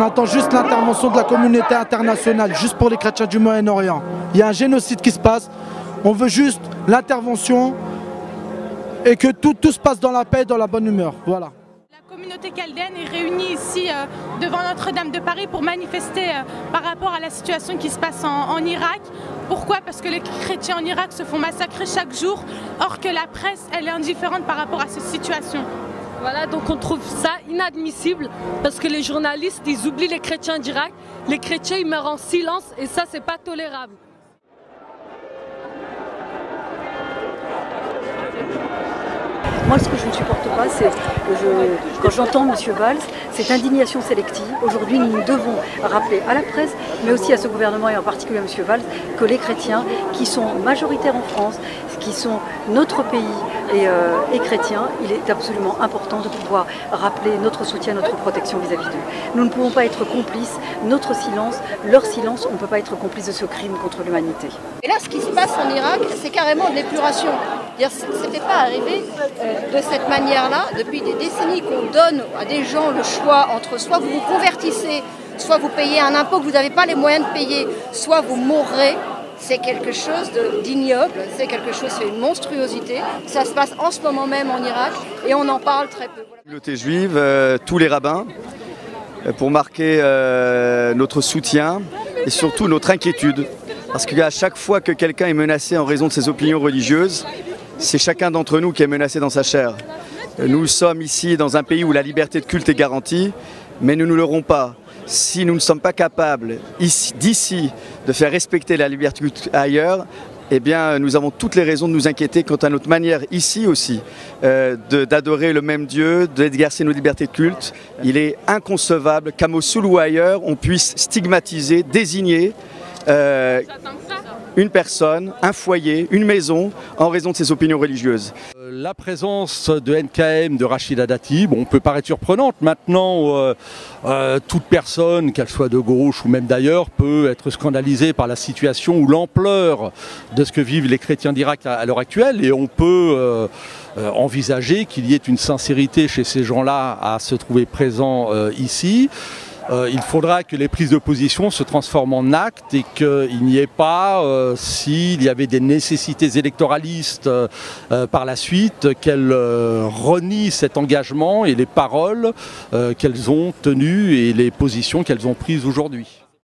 J'attends juste l'intervention de la communauté internationale, juste pour les chrétiens du Moyen-Orient. Il y a un génocide qui se passe. On veut juste l'intervention et que tout se passe dans la paix et dans la bonne humeur. Voilà. La communauté chaldéenne est réunie ici devant Notre-Dame de Paris pour manifester par rapport à la situation qui se passe en Irak. Pourquoi? Parce que les chrétiens en Irak se font massacrer chaque jour, or que la presse elle est indifférente par rapport à cette situation. Voilà, donc on trouve ça inadmissible parce que les journalistes ils oublient les chrétiens d'Irak, les chrétiens ils meurent en silence et ça c'est pas tolérable. Moi, ce que je ne supporte pas, c'est quand j'entends M. Valls, cette indignation sélective. Aujourd'hui, nous devons rappeler à la presse, mais aussi à ce gouvernement et en particulier à M. Valls, que les chrétiens qui sont majoritaires en France, qui sont notre pays et chrétiens, il est absolument important de pouvoir rappeler notre soutien, notre protection vis-à-vis d'eux. Nous ne pouvons pas être complices, notre silence, leur silence, on ne peut pas être complice de ce crime contre l'humanité. Et là, ce qui se passe en Irak, c'est carrément de l'épuration. Ce n'était pas arrivé de cette manière-là, depuis des décennies qu'on donne à des gens le choix entre soit vous vous convertissez, soit vous payez un impôt que vous n'avez pas les moyens de payer, soit vous mourrez. C'est quelque chose d'ignoble, c'est quelque chose, c'est une monstruosité. Ça se passe en ce moment même en Irak et on en parle très peu. La communauté juive, tous les rabbins, pour marquer notre soutien et surtout notre inquiétude. Parce qu'à chaque fois que quelqu'un est menacé en raison de ses opinions religieuses, c'est chacun d'entre nous qui est menacé dans sa chair. Nous sommes ici dans un pays où la liberté de culte est garantie, mais nous ne l'aurons pas. Si nous ne sommes pas capables d'ici de faire respecter la liberté de culte ailleurs, eh bien, nous avons toutes les raisons de nous inquiéter quant à notre manière ici aussi d'adorer le même Dieu, d'exercer nos libertés de culte. Il est inconcevable qu'à Mossoul ou ailleurs, on puisse stigmatiser, désigner une personne, un foyer, une maison, en raison de ses opinions religieuses. La présence de NKM, de Rachida Dati, bon, peut paraître surprenante. Maintenant, toute personne, qu'elle soit de gauche ou même d'ailleurs, peut être scandalisée par la situation ou l'ampleur de ce que vivent les chrétiens d'Irak à l'heure actuelle. Et on peut envisager qu'il y ait une sincérité chez ces gens-là à se trouver présents ici. Il faudra que les prises de position se transforment en actes et qu'il n'y ait pas, s'il y avait des nécessités électoralistes par la suite, qu'elles renient cet engagement et les paroles qu'elles ont tenues et les positions qu'elles ont prises aujourd'hui.